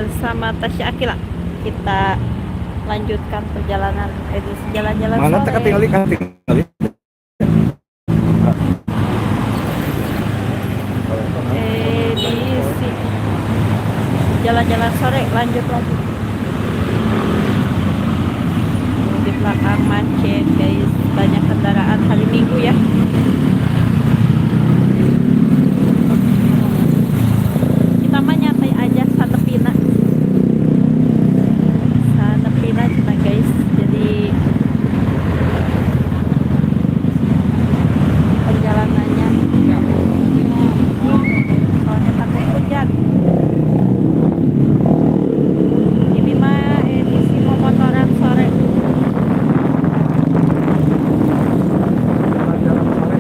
Bersama Tasya Akila kita lanjutkan perjalanan edisi jalan-jalan Mana sore. teka tinggali kan tinggali. Edisi jalan-jalan sore lanjut lagi. Di belakang macet guys, banyak kendaraan hari Minggu ya. Kita mah nyantai aja sanepina cina guys. Jadi perjalanannya soalnya takut hujan. Ini mah edisi pemotoran sore. Jalan sore.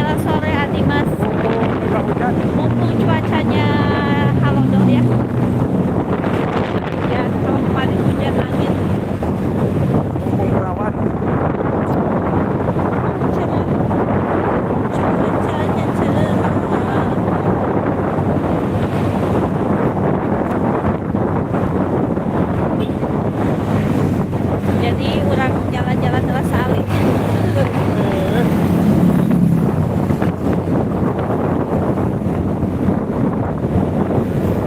jalan-jalan sore Adimas. Nggak hujan. Mumpung cuacanya halodoh ya. Ya, kalau kemarin hujan angin. Mumpung perawan. Cerah. Cuacanya cerah. Jadi orang jalan-jalan terasa alih.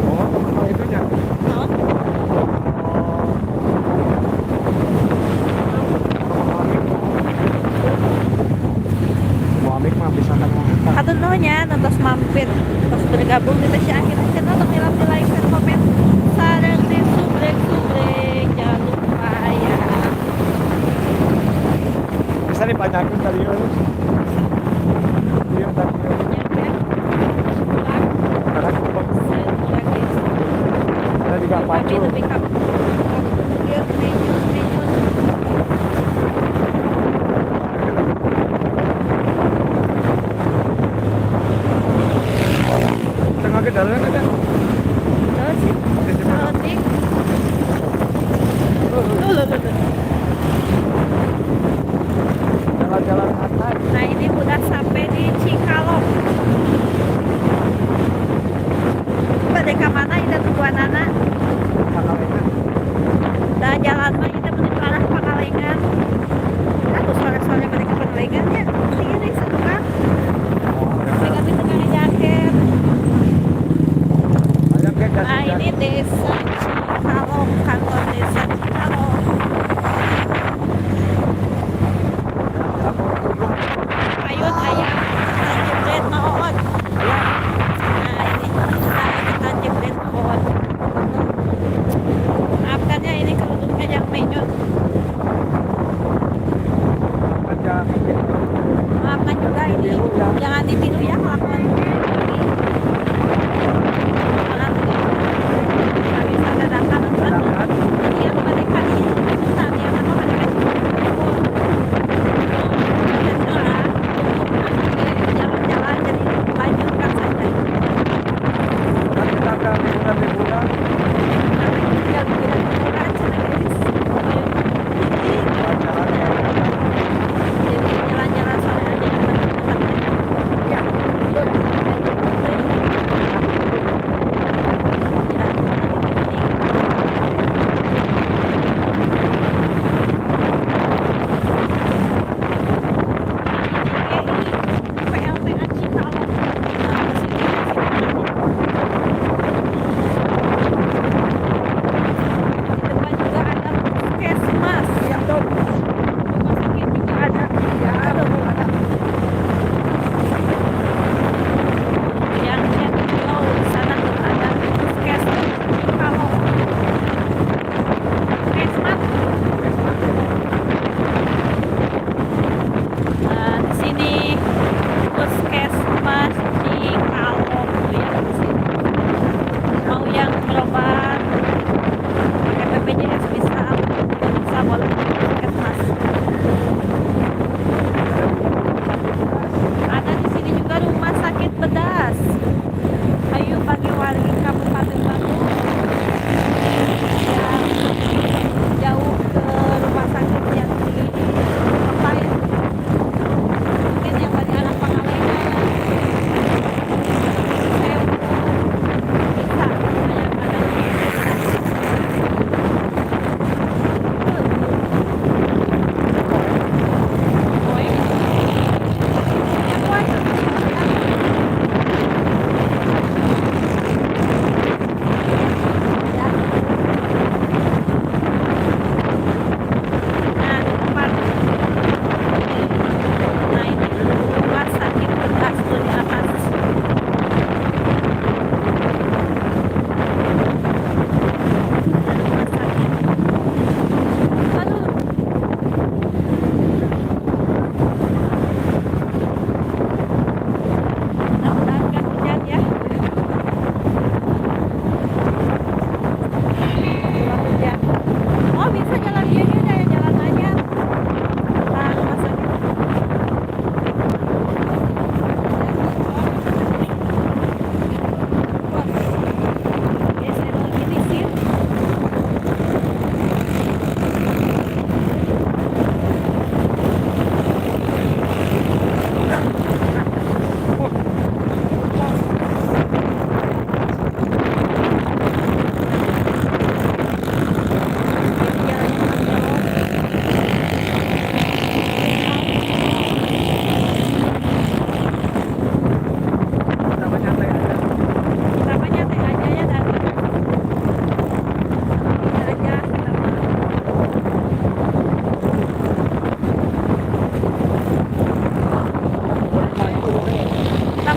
Oh, itunya. Oh, Muamik mah bisa kan atau nonya nonton mampir terus bergabung kita si akhirnya kita nonton film di like dan komen sarang di subrek jangan lupa ya. bisa dipanjangin tadi ya. Iya tadi. Nyampe pulang Karena kita setelah guys ada juga tapi pacu. lebih kamu lihat menu Tengah ke dalam ada. terus sih saotik Jalan-jalan santai. nah ini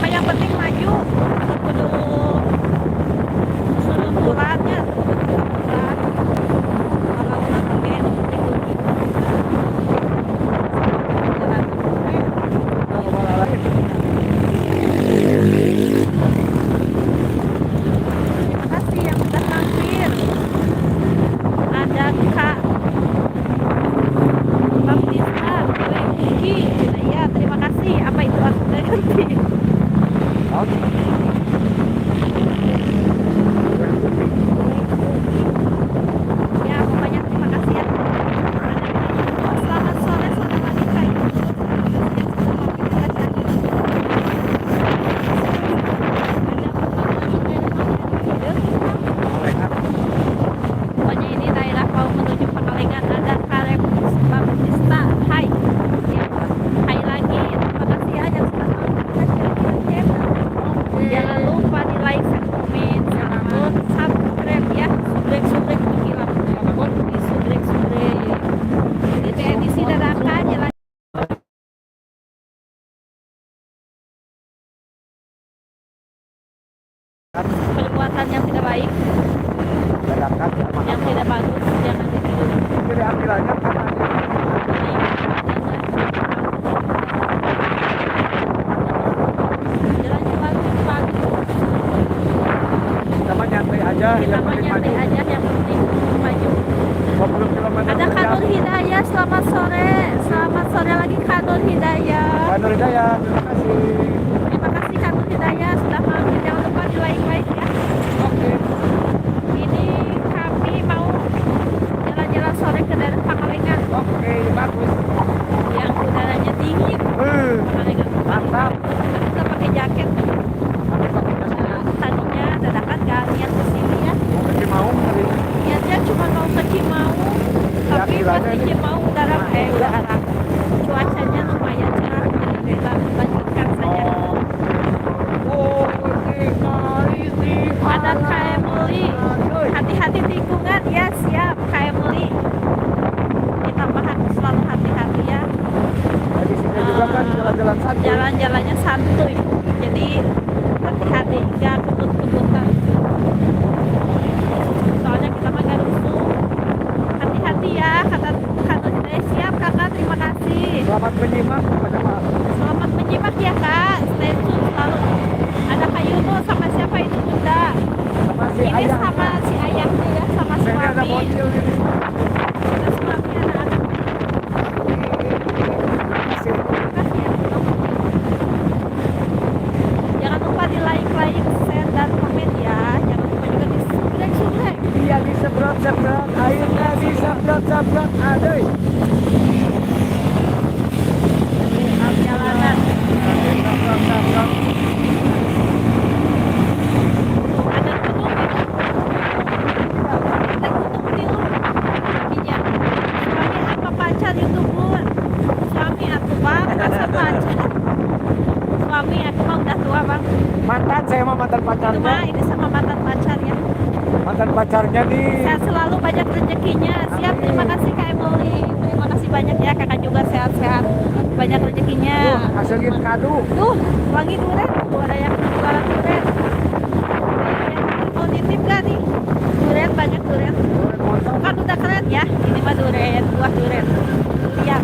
sama yang penting maju kudu suruh turannya turan kalau orang pakai penting Kalau malah lain. terima kasih yang sudah mampir. Ada Kak Baptista, Kuki, ya terima kasih. Apa itu artinya ganti? Oh. Ya pokoknya terima kasih ya. Oh, selamat sore sore lagi Kak. Pokoknya ini daerah mau menuju Pangalengan. Ada Karep Baptista. Hai. Ya, hai lagi. Terima kasih ya yang sudah mampir. Jangan lupa di like dan komen. Jangan lupa subscribe ya. Subrek hilang. Di subrek. Itu edisi dadakan jalan perbuatan yang tidak baik, Dadakan sama yang tidak bagus, jangan ditiru. jadi ambilannya karena Jalannya bagus. sama nyantai aja Kita yang mau penting nyantai maju. aja, yang penting maju. 20 km Ada per jam. Kanur Hidayah, selamat sore. Selamat sore lagi Kanur Hidayah. Kanur Hidayah, terima kasih. Terima kasih Kanur Hidayah sudah mampir. Jangan lupa di like ya. Oke. Ini kami mau jalan-jalan sore ke daerah Pangalengan Oke, bagus. yang udaranya dingin. Pangalengan Mantap. kita pakai jaket. Tadinya dadakan gak niat kesini ya. Masih mau kali. Niatnya cuma mau ke Cimaung, tapi Ya, pas kiranya di ini- Cimaung udara cuacanya lumayan cerah, jadi kita lanjutkan saja. Oh, ini Ada KMLI, hati-hati tikungan ya, siap KMLI. Kita harus selalu hati-hati ya. Di sini juga kan jalan-jalan santai. Jalan-jalannya santuy, jadi hati-hati nggak kebut-kebutan. Soalnya kita mah nggak rusuh. Hati-hati ya, kata siap kakak, terima kasih. Selamat menyimak pada maaf. Selamat menyimak ya kak, stay tune selalu. Ada Kak Yuno sama siapa itu Bunda? Sama si Ini ayah. sama si ayahnya ya, sama Ini ada suami. mobil ini. Ada suami, ada anak. Kasih. Terima kasih ya. Jangan lupa di like, share dan komen ya. Jangan lupa juga di subrek. Iya disebrot-sebrot, airnya disebrot-sebrot, aduh. Jalanan. Sebrot-sebrot. Tuh, ada gunung itu. Ada gunung di kakinya. Suami apa pacar YouTuber? Suami atuh bang, masa pacar? Suami aku mah udah tua bang. Mantan, saya mah mantan Itu pacarnya. mah ini sama mantan pacarnya. Mantan pacarnya nih. Sehat selalu, banyak rezekinya. Siap, terima kasih Kak Emily. Terima kasih banyak ya, kakak juga sehat-sehat. Banyak rezekinya. Hasilin kado. Tuh, lagi duren. Tuh ada yang jualan duren. Mau nitip gak nih? Duren, banyak duren. Kan udah keren ya. Ini mah duren, buah duren. Lihat.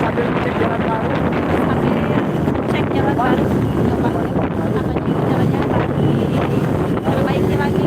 Sambil cek jalan baru. Namanya jalannya lagi diperbaiki lagi.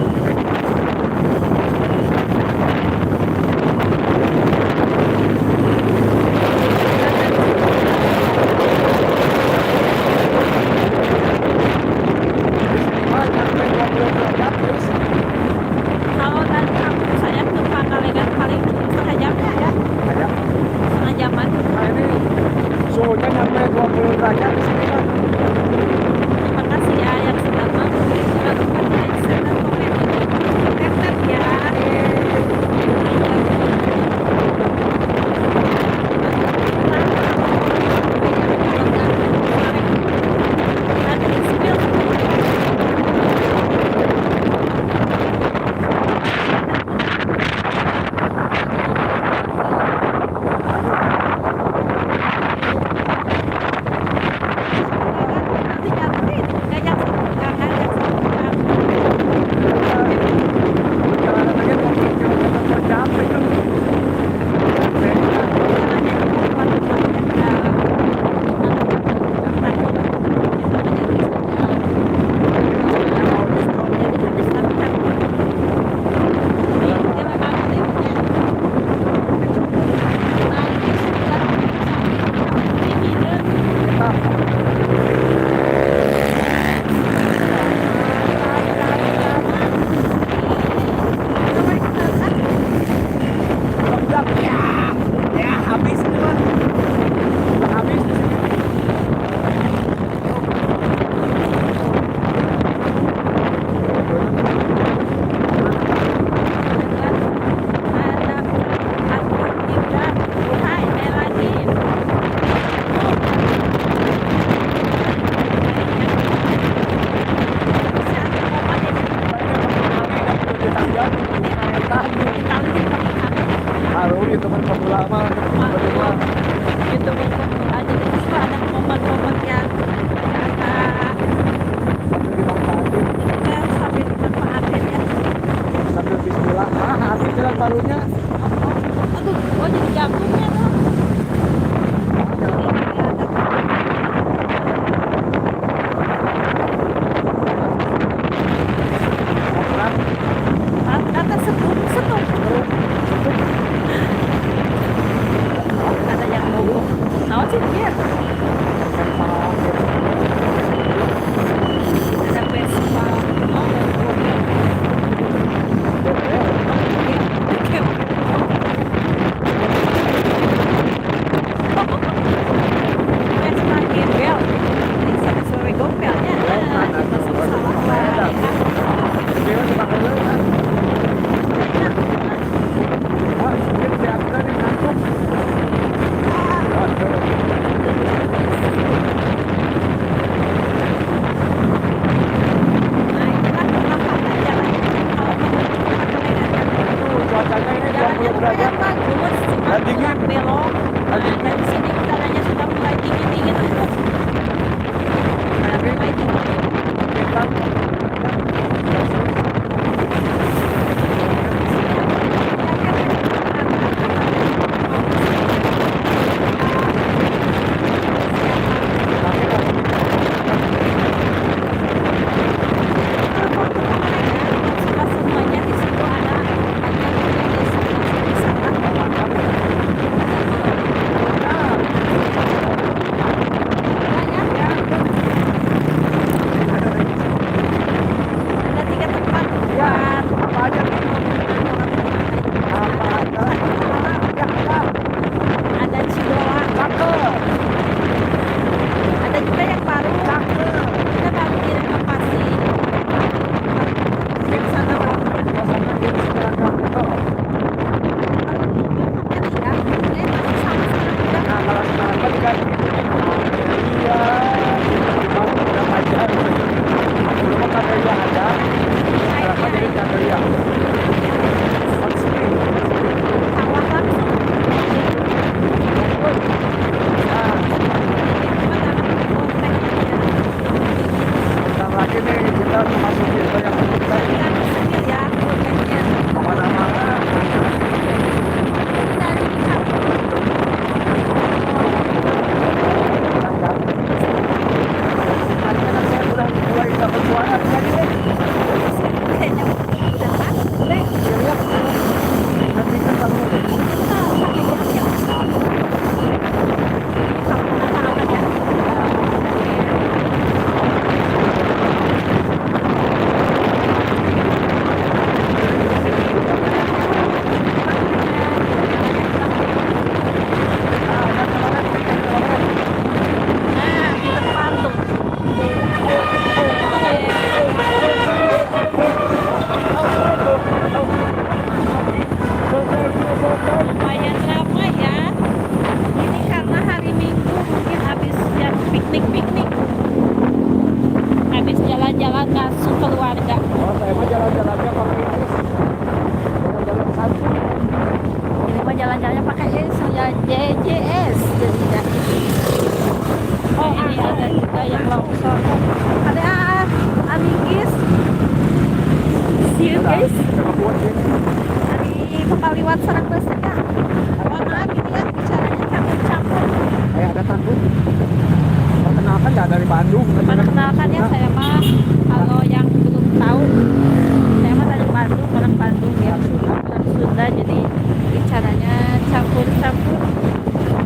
Cincin. Ada Vespa. Oh, dan mobil. Vespa gembel. Ini sampai sore gombelnya. Masuk salah lah. Dia dipakai kan. Wah, dia diatur di kantung. Nah, inilah penampakan jalan kalau menuju Pangalengan. Cuacanya ini 20 Jalannya derajat. lumayan bagus, cuma Dan dingin. kurang belok. Nah, Dan dingin. dari sini udaranya sudah mulai dingin-dingin. Nah, mulai dingin. Kita Sudah semuanya di situ ada destinasi wisata. Ada 3 tempat ya, buat apa aja nih? Apa aja? Ya, apa? ada Cibola, Cakep. ada juga yang baru. Kita baru direnovasi. Di sana baru. Suasana di seberang kantor. Ya, ini masih sama sekarang udah. Nah, kalau sekarang kan diganti. Iya, baru udah pajar. Dulu kan Kadelia ada, sekarang kan jadi Kadelia. Maksudnya, Sawah langsung. nah, bentar lagi nih kita memasuki banyak hutan. Kemana-mana. Kadang-kadang saya udah mulai dapat suara jadi lihat nanti kan kalau Lumayan lama ya. Ini karena hari Minggu mungkin habis yang piknik-piknik. Habis jalan-jalan ngasuh keluarga. oh saya mah jalan-jalannya pakai ini jalan-jalan satu Ini mah jalan-jalannya pakai ya JJS jadinya. Oh, ini ada juga yang longsor. Ada amigis. See you guys. sama buat ini Hari pembaliwan sarang besarnya. Mohon maaf ini ya bicaranya campur-campur. kayak ada tanggung perkenalkan nggak dari Bandung Perkenalkan ya, saya mah kalau yang belum tahu, saya mah dari Bandung, orang Bandung ya, orang Sunda, jadi bicaranya campur-campur.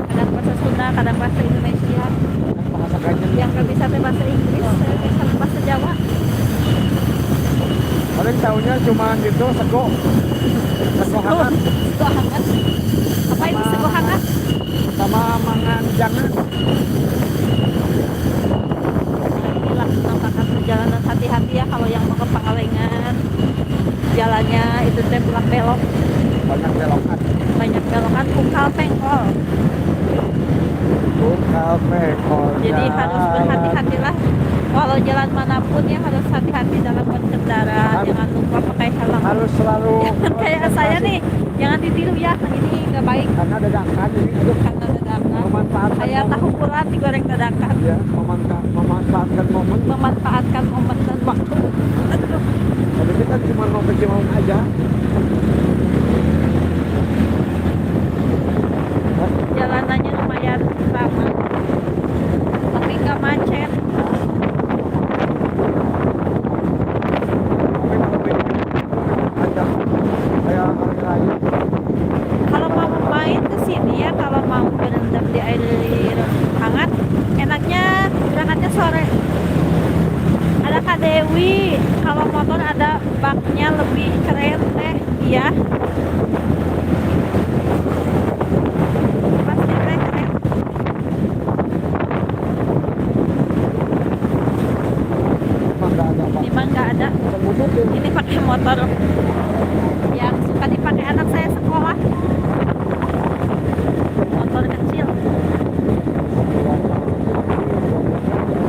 Kadang bahasa Sunda, kadang bahasa Indonesia. bahasa ganjen Yang nggak bisa teh bahasa Inggris, saya bisa bahasa Jawa. paling tahunya cuma gitu sego hangat Sego hangat. Apa itu sego hangat? sama mangan jangan Inilah penampakan perjalanan, hati-hati ya kalau yang mau ke Pangalengan. Jalannya itu teh belak belok, banyak belokan banyak belokan, pungkal pengkol. bukan mekol Jadi harus berhati-hatilah. Kalau jalan manapun ya harus hati-hati dalam berkendara. Jangan lupa pakai helm. harus selalu Jangan kayak saya nih, jangan ditiru ya. Ini nggak baik karena dadakan ini aduh karena dadakan. memanfaatkan Saya tahu momen bulat digoreng dadakan. ya memanfaatkan momen Memanfaatkan momen dan waktu. Aduh. jadi kita cuma mau ke Cimaung aja Jalanannya lumayan ramai, tapi nggak macet. ada kayak hari raya Kalau mau main ke sini ya, kalau mau berendam di air sore. Ada Kak Dewi. Kalau motor ada baknya lebih keren teh. Iya. Pasti teh keren. Ini mah nggak ada. Ini pakai motor yang suka dipakai anak saya sekolah. Motor kecil.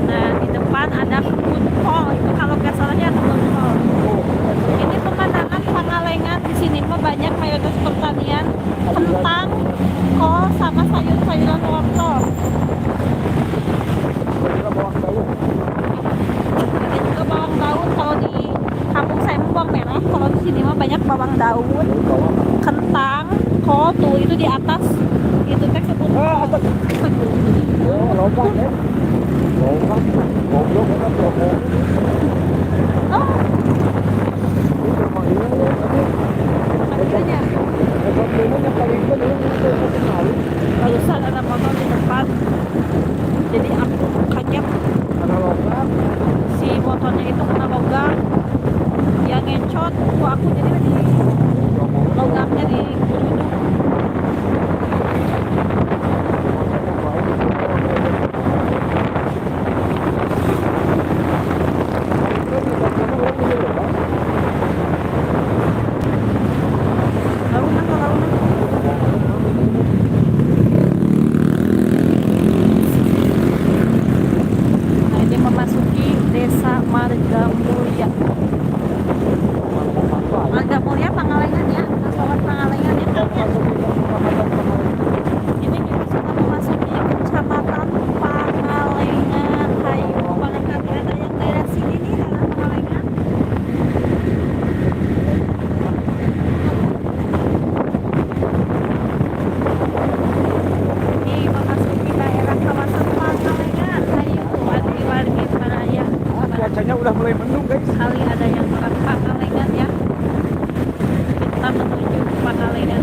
Nah, di depan ada kebun kol. Itu kalau nggak salahnya kebun kol. Ini pemandangan Pangalengan. Di sini mah banyak mayoritas pertanian kentang, kol, sama sayur-sayuran wortel. Ada juga bawang daun. Kalau di kampung saya mah bawang merah. Kalau di sini mah banyak bawang daun, kentang, kol tuh itu di atas. Itu teh kebun kol. Oh, makanya barusan ada motor di depan. Jadi aku kaget si motornya itu kena logam. Dia ngecot, kok aku jadi di logamnya di kerudung. Launan ke launan. Nah, ini memasuki desa Marga Mulia. Marga Mulia Pangalengan ya, Kabupaten Pangalengan ya. Ini kita sudah memasuki kecamatan Pangalengan. Hayu, barangkali ada yang daerah sini nih, daerah Pangalengan. Ini memasuki daerah kawasan Pangalengan. Hayu, wargi-wargi Paraya. Cuacanya udah mulai mendung guys. Kali ada yang orang Pangalengan ya. Kita menuju Pangalengan.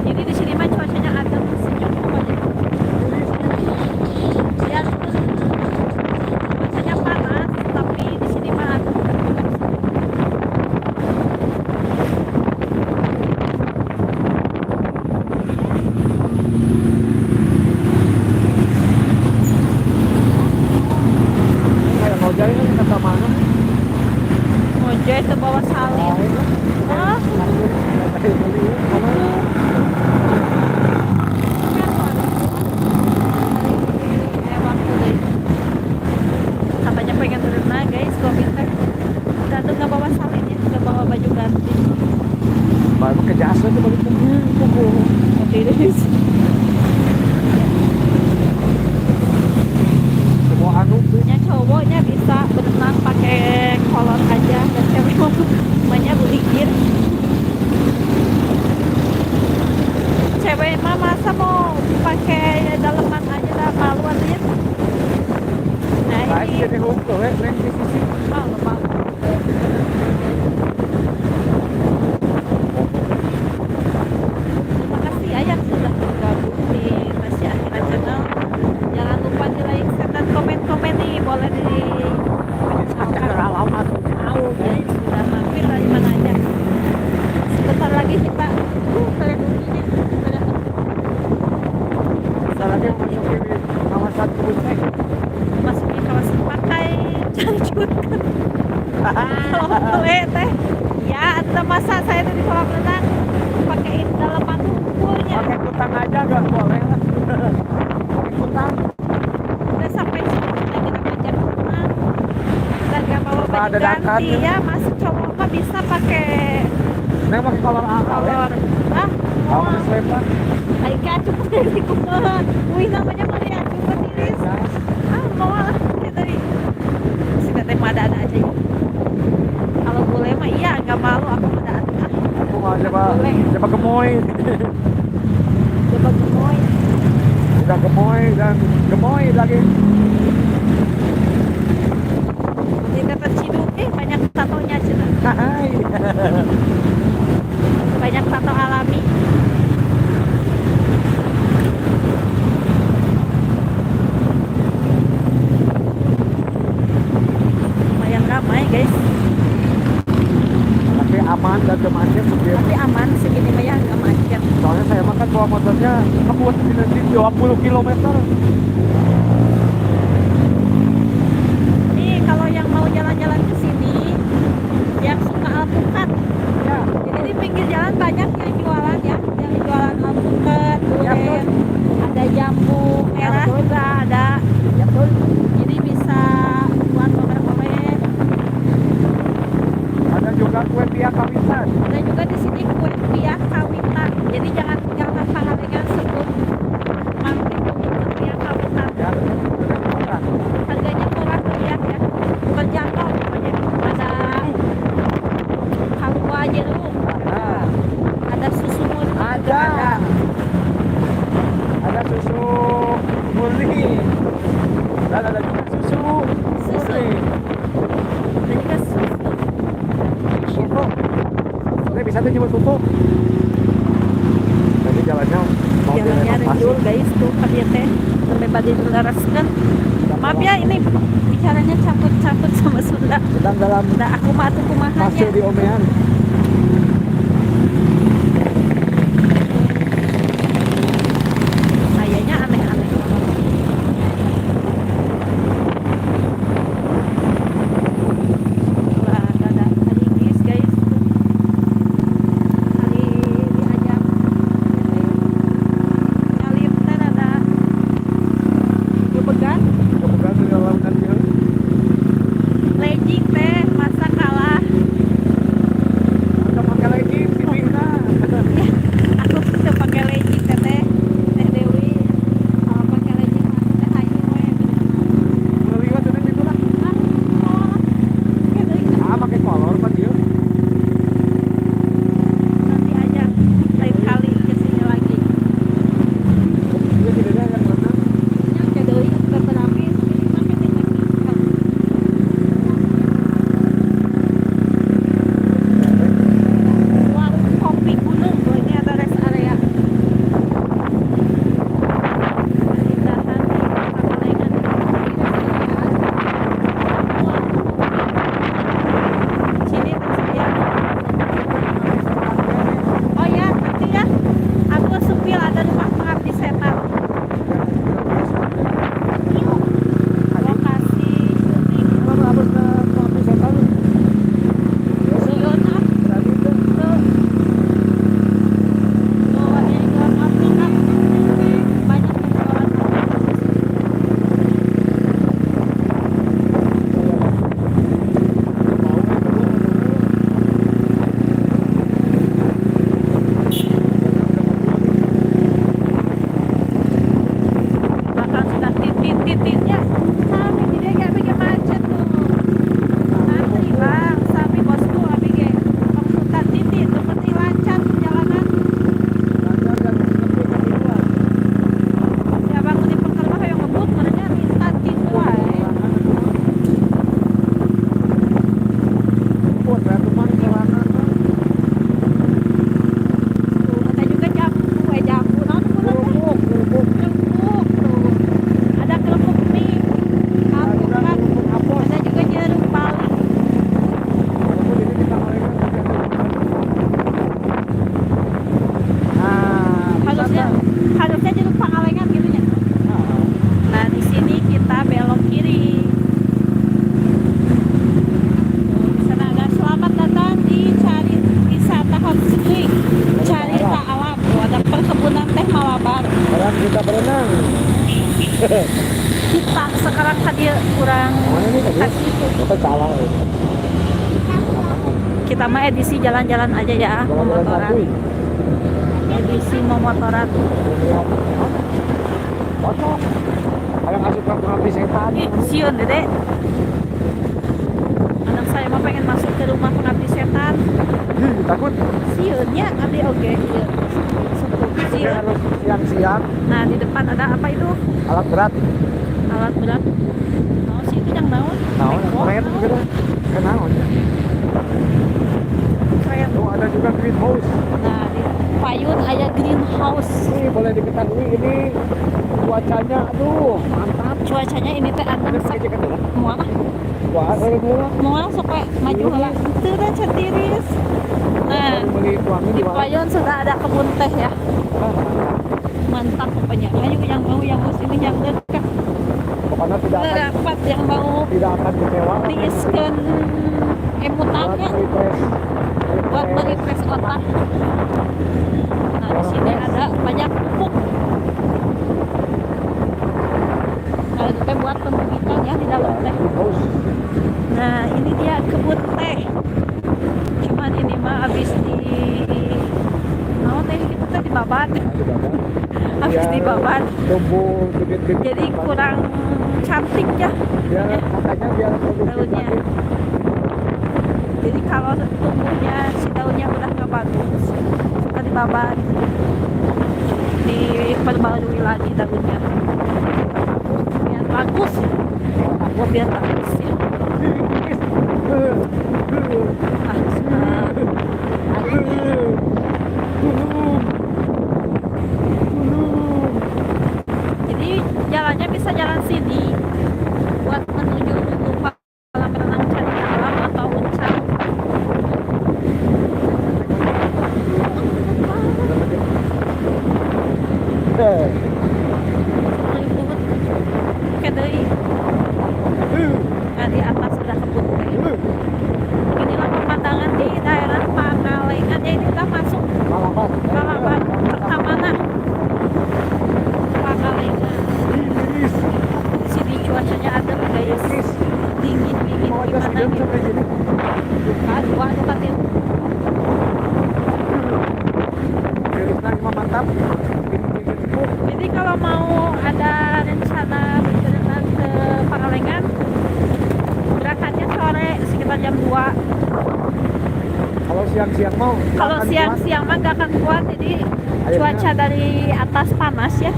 Jadi di sini mah cuacanya agak sejuk pokoknya. Ya, cuacanya panas, tapi di sini mah agak Kayak mau jalan ini kata mana? Mojay ke bawah salin. Ah, katanya pengen berenang guys, covid teh. Ganteng nggak bawa salin ya, nggak bawa baju ganti. Baru ke jasa tuh balik pukul. Oke deh. Semua anu tuh. Yang cowoknya bisa berenang pakai kolor aja dan cewek mau semuanya buligir. Cewek mah masa mau pakai daleman aja dah malu artinya. Nah Baik ini jadi hukum ya, di sisi. malu malu. Terima kasih ya yang sudah bergabung di Tasya Akhirah Channel. Jangan lupa di like, share, dan komen-komen nih. Boleh di Alamat. tahu ya yang sudah mampir dari mana aja. Sebentar lagi kita teledukinya Salahnya masuk di kawasan kebun teh. masuk di kawasan pakai cangcut kan. Kalau boleh teh ya ada masa saya tuh di kolam renang pakein dalaman lumpurnya. Pakai kutang aja nggak boleh lah. Pakai kutang. Udah sampai sini kita ngajak renang dan gak bawa baju Ada ganti datarnya. ya. Masuk cowok mah bisa pakai Neng pakai kolor akal ya. kolor. Ah, Kalau mau slepan. ayo kacung dari kumaha. Wih namanya Maria Acung tiris. Ah, mau lah ya tadi. Si teteh mah ada aja ya. Kalau boleh mah iya, nggak malu aku ada. Aku mau coba Boleh. coba gemoy. Coba gemoy. Udah gemoy dan gemoy lagi. Nanti dapat ciduk banyak tatonya cina. Hai. Banyak tato alami. aman dan gak macet mungkin. Tapi aman segini mah ya nggak macet. Soalnya saya makan bawa motornya buat nanti 20 km. Nih kalau yang mau jalan-jalan ke sini, yang suka alpukat, Ya, jadi di pinggir jalan banyak yang jualan ya, yang jualan alpukat, Ya, durian, ada jambu merah betul. juga ada. ya betul. Jadi bisa buat oleh-oleh. Ada juga kue pia kawitan. Ada juga di sini kue pia kawitan. Jadi jangan tinggalkan Pangalengan sebelum mampir ke kue pia kawitan. Ya, betul. Murah. Harganya murah meriah ya, terjangkau pokoknya. Ada halua jeruk, Nah, ada susu murni juga ada. Ada susu murni. Dan ada juga susu Susu. murni. ada juga susu. Susu. Ini bisa tuh cuma susu. Jadi jalannya mau Jalannya direnovasi. renyul guys tuh kabia teh sampai badi dilaraskeun. Maaf ya ini bicaranya campur-campur sama Sunda. Sedang dalam Udah aku mah atuh kumahanya. fase di omean. Kayaknya aneh-aneh. Wah, ada hari guys guys. Hari diajak nyalip teh ada gebegan Kemudian di dalam nanti legging teh masa kalah. ada pakai lagi sipina. Aku tuh pakai legging teh teh Dewi. Kalau pakai legging mah teh aing we. Meliwat udah itu lah. Ah, pakai kolor Pak dia. Nanti aja lain kali ke sini lagi. Dia tidak ada yang mana. Yang ke deui ke penapis ini mah kita warung kopi gunung tuh ini ada rest area. Keindahan di Pangalengan. Sini tersedia. Oh ya, nanti ya. Aku supil ada rumah pengabdi setan. Lokasi syuting. Kalau harus ke kopi setan. Seueun ah. Berarti itu. Tuh. Tuh, ada yang jual kopi kan. Banyak yang jualan kopi. Bahkan sudah titit-tititnya. Sampai gede gak bikin macet tuh. Nanti bang, sampai bosku abg. Maksudkan titit, seperti lancar perjalanan. Ya bang, di perkerbah yang ngebut, mereka minta titit wae. Buat batu man jalanan. Tuh, ada juga jambu, jambu. Naon kudu teh? Kerupuk. Kerupuk tuh. Ada kerupuk mie. Alpukat. Ada juga jeruk bali. Kerupuk ini kita ngalahin. Nah, Harusnya jeruk Pangalengan gitu ya. Nah, di sini kita belok kiri. Tuh, di sana ada selamat datang di Cari Wisata Hot Spring. Carita alam. Tuh, ada perkebunan teh Malabar. sekarang kita berenang. Kita sekarang hadir kurang Mana nih tadi? kasih itu. Kita salah. Kita mah edisi jalan-jalan aja ya, Jalan-jalan memotoran. santuy. Edisi memotoran. Foto. Kalau ngasih ke pengabdi setan. Ih, siun dede. Anak saya mah pengen masuk ke rumah pengabdi setan. Takut. Siunnya abdi oge. Sepuh Dia siun. harus siang-siang. Nah, di depan ada apa itu? Alat berat. Alat berat. Oh, si itu yang naon? Naon, Teko, keren naon? gitu. Kenaon ya. Keren. Tuh ada juga greenhouse. Nah, di Payun ada greenhouse. Ini boleh diketahui ini cuacanya aduh mantap. Cuacanya ini teh adem Ada sek. pakai jaket dulu. Moal Wah, ada dulu. moal sok we maju heula. Teu da cetiris. Nah, Beli tuangnya di di mana? Payon sudah ada kebun teh ya. Ah, mantap. Mantap pokoknya. Ayo yang mau sini yang dekat. Pokoknya Dapat yang mau tidak akan kecewa. diiskeun emutannya buat merefresh otak. Nah, di sini ada banyak pupuk. Nah, itu teh buat pembibitan ya di dalam teh. Nah, ini dia kebun teh. Cuman ini mah habis di teh gitu teh dibabat. Habis dibabat. Tumbuh bibit-bibit. Jadi kurang cantik ya. Ya, makanya biar produktif Daunnya. lagi. Jadi kalau tumbuhnya si daunnya udah nggak bagus, suka dibabat, diperbarui lagi daunnya. Biar bagus, biar bagus ya. Ah, sudah. Jadi jalannya bisa jalan sini buat menuju kolam renang Candi Alam atau Uncak. Ribut ke deui. Nah, di atas sudah kebun teh. Inilah pemandangan di daerah Pangalengan ya, ini kita masuk Malabar Pertamana Pangalengan. Di sini cuacanya adem guys, dingin gimana gitu. Aduh, katin. Mantap. Jadi kalau mau ada rencana berjalan ke Pangalengan, berangkatnya sore sekitar jam 2. Kalau siang-siang mau. Kalau siang-siang mah gak akan kuat, jadi cuaca dari atas panas ya.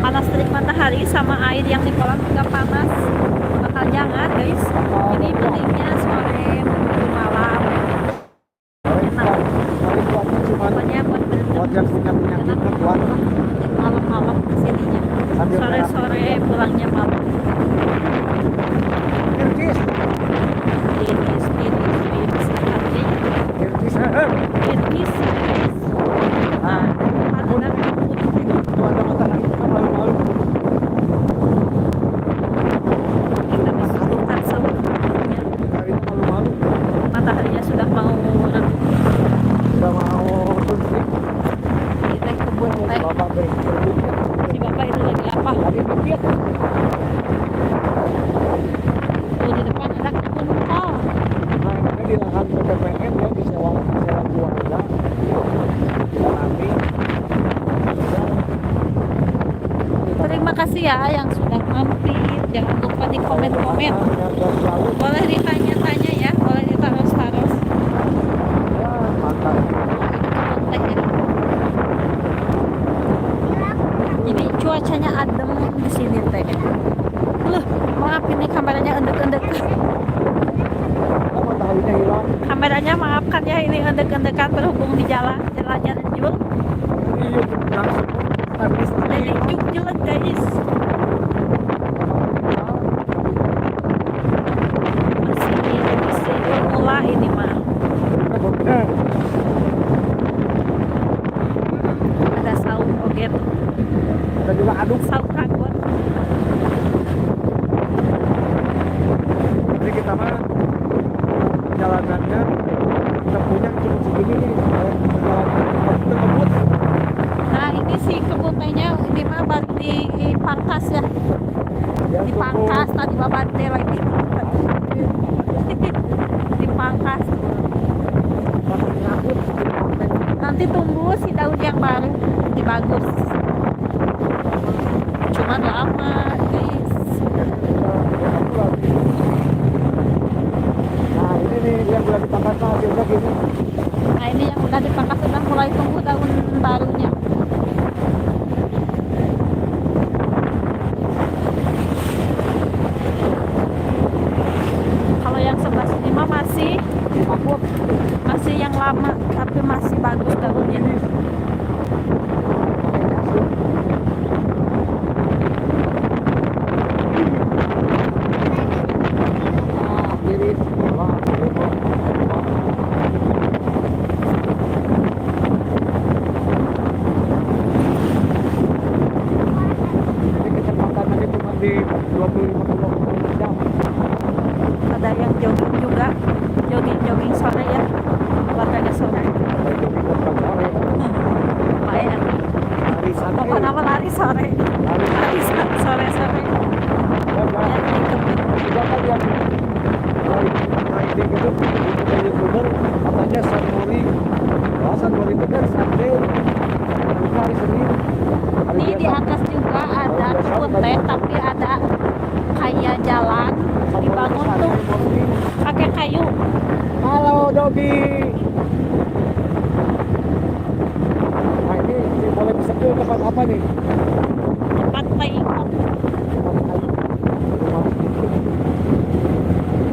Panas terik matahari sama air yang di kolam juga panas. Bakal jangan guys. Ini pentingnya sore menuju malam. Enak. Pokoknya buat Buat yang punya penyakit kuat. malam-malam kesininya. Sore-sore pulangnya malam. Irkis. Iris. Irkis. Nah, ada Ada matahari itu kan malu-malu. kita bisa bukan sebelumnya. Matahari itu malu-malu. Mataharinya sudah mau redup. Sudah mau suntik. Ini teh kebun teh. Bapak berbukit. Si bapak itu lagi apa? Lagi bukit. Tuh di depan ada kebun kol. Nah, ini di lahan PPPN ya, disewa keluarga. Kita nanti. Terima kasih ya yang sudah mampir. Jangan lupa di komen-komen. Boleh ditanya-tanya ya, boleh ditaruh-taruh. Mantap. Teh ya. Jadi cuacanya adem di sini teh. Maaf ini kameranya endek-endek. Mataharinya hilang. Kameranya maafkan ya, ini endek-endekan berhubung di jalannya Jul. Iya, langsung habis. Jadi juk jelek guys. Masih pemula ini mah. Ada saung oget, Ada juga aduk. saung ragon. Jadi kita mah jalanannya tempuhnya cuma segini nih. Jalan kita kebut. Nah ini sih kebun tehnya ini mah baru dipangkas ya. Dipangkas tadi babante lagi. Dipangkas. Nanti tunggu si daun yang baru dibagus. Cuman lama guys. Nah ini nih yang udah dipangkas lah hasilnya gini. Nah ini yang udah dipangkas sudah mulai tumbuh daun barunya. Kalau yang sebelah sini mah masih yang lama tapi masih bagus daunnya. 25 km per jam. Ada yang jogging juga, jogging sore ya, olahraga sore. Ada jogging ke sore. Lumayan. Lari santai. Pokoknya apa lari sore, lari sore. Dan Ya, naik ke juga kan yang riding itu dari YouTuber katanya Sunmori. Wah, Sunmori itu kan Sunday. Itu hari Senin. Hari Ini di biasa. atas juga ada kebun teh, tapi ada kayak jalan dibangun tuh pakai kayu. Halo Dogi. Nah ini boleh bisa ke tempat apa nih? Tempat playground. Tempat kayu. Rumah.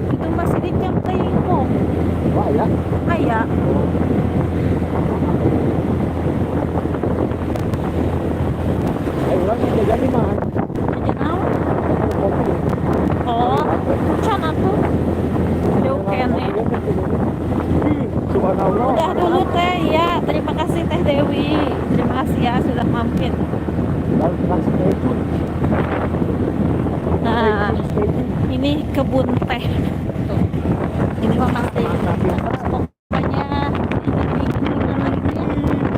Itu masih di jam playground. Wah ya. Kayak Ayo orang jajan di mana? jadi naon? Kopi. Oh, sana tuh jauh kene. Subhanallah. Udah dulu teh ya. Terima kasih Teh Dewi. Terima kasih ya sudah mampir. Dan langsung itu. Nah, ini kebun teh. Tuh. Ini mah pasti pokoknya ini dingin gitu ya.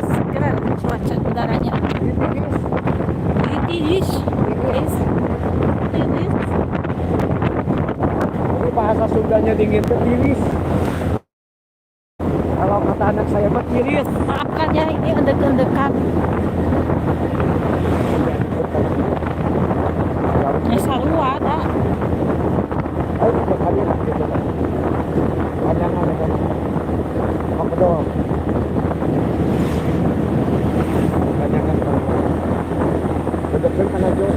Segar cuaca udaranya. Tidis. Ini bahasa Sundanya dingin itu tiris. Kalau kata anak saya mah tiris. Maafkan ya ini endek-endekan. Ya selalu ada. Ayo kita kali lah gitu kan. Panjangan kan. Apa doang? Panjangan kan. Betul kan aja.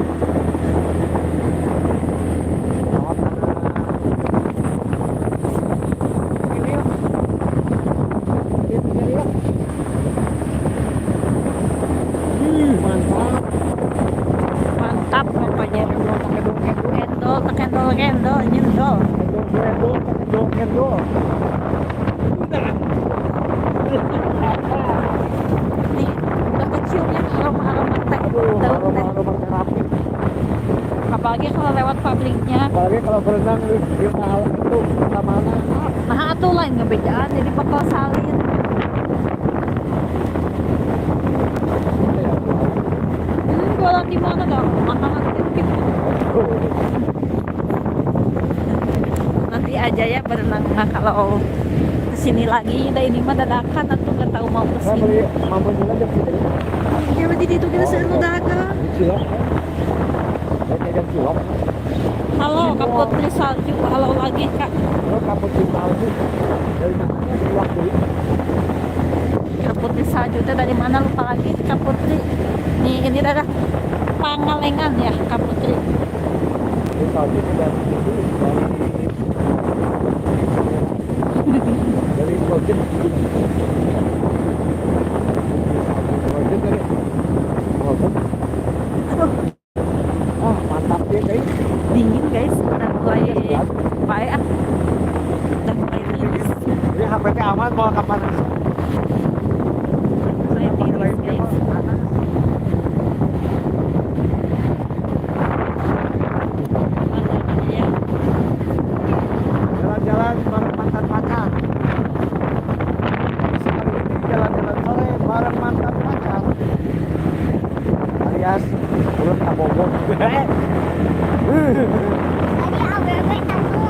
Mantap. Mantap pokoknya. Kendol, nyendol. Endol. Nih, udah keciumnya aroma-aroma teh, daun teh. Aroma terapi. Apalagi kalau lewat pabriknya. Apalagi kalau berenang di hal itu mana? Nah, atuh lain ngebedaan jadi bakal salin. Jualan di mana gak? Makanan gitu. Nanti aja ya berenang kalau kesini lagi. Dah ini mah dadakan atau gak tahu mau Saya kesini. beli mamun juga deh gitu. Ya berarti itu kita selalu dagang. Cilok. Saya jajan cilok. Halo Kak Putri Salju, halo lagi Kak. Kalau kamu cinta itu dari mana? Cilok dulu. Kak Putri Salju itu dari mana lupa lagi Kak Putri. Nih ini ada Pangalengan ya Kak Putri. Cilok itu dari Projet. Projet dari Projet. Aduh, Ah, mantap dia guys. dingin guys. Dan mulai baik ah. Dan mulai tiris. Jadi HPT aman mau kapan? Mulai tiris guys. Pemandangannya ya. Jalan-jalan bareng mantan pacar. Sekali ini jalan-jalan sore bareng mantan pacar. Alias urut kabobok.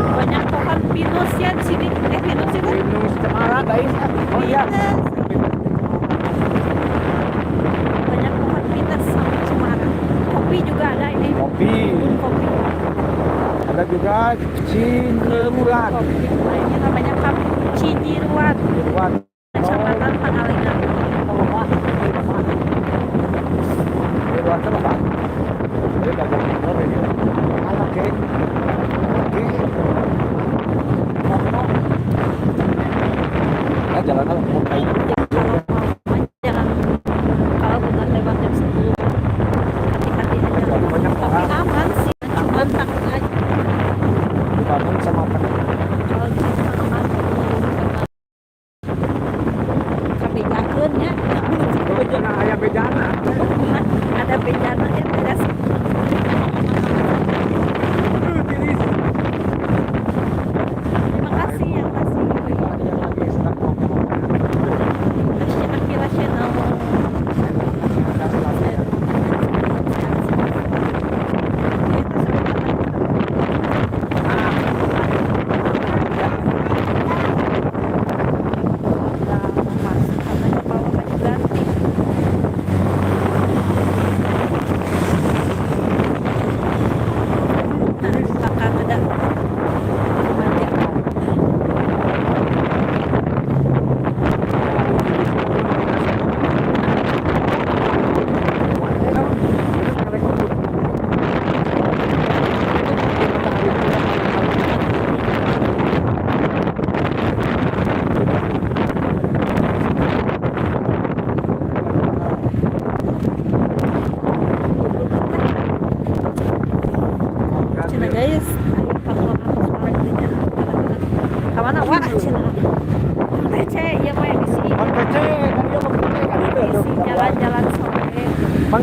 Banyak pohon pinus ya di sini. Pinus itu. Pinus cemara guys. Oh iya. Banyak pohon pinus sama cemara. Kopi juga ada ini. Kopi. Kopi. Ada juga Cineruan. Nah, ini namanya Cidiruan, Cineruan. Kecamatan Pangalengan. Cineruan itu apa? Jadi dagang motor ini. Anak geng. Ya jalan lah mau kayu. Kalau mau jangan kalau bukan lewat jam 10 hati-hati aja. Banyak Tapi orang. aman sih, cuman takut aja Dibangun sama teman. kalau di sini aman. Kebejakan ya, Bejana ayam bejana. ada bejana ya beres.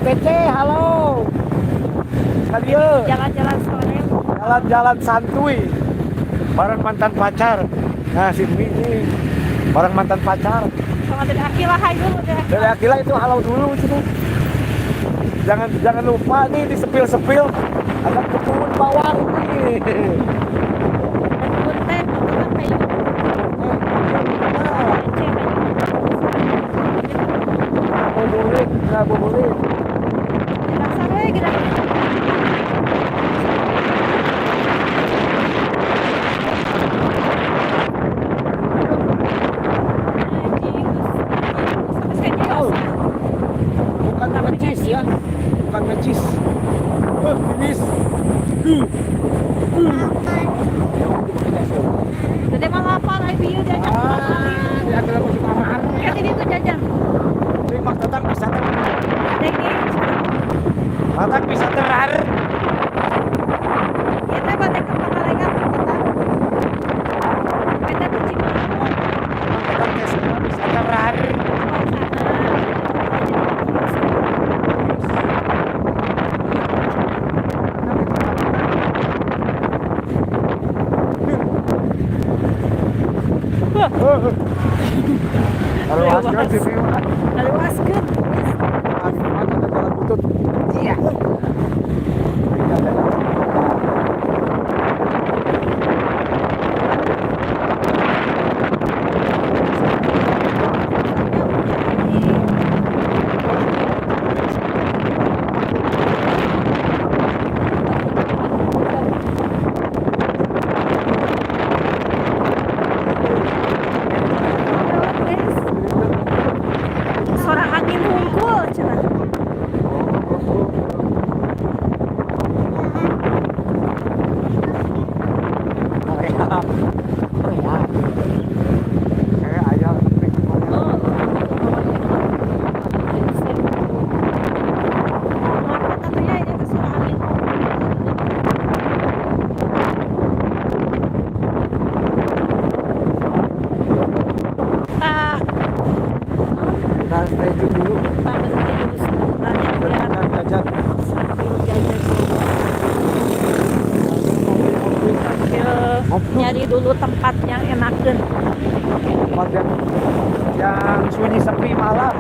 TC, halo. Kalian Jalan-jalan sore. jalan-jalan santuy bareng mantan pacar. Nah, sini nih bareng mantan pacar. Sama dari Akila, hai dulu deh. Dari Akila itu halo dulu sini. Jangan lupa nih di sepil-sepil ada kebun bawang nih. Punten, tukang kayu. Ngabuburit. Dasar we gerak. Bukan ngecis ya, bukan ngecis. Finish. Jadi malah apa lagi bieu jajan. Ya kalau masuk amahan. Kan ini tuh jajan. Terima datang bisa Ada ini. datang bisa terar. Kita balik ke Pangalengan kita. Kita tuh Cimahi. Datang ke sana bisa terar. Kalau asal sih Lewaskeun. ada jalan butut. Iya. Suara angin hungkul cenah. Nyari dulu tempat yang enakeun. Tempat yang sunyi sepi malam.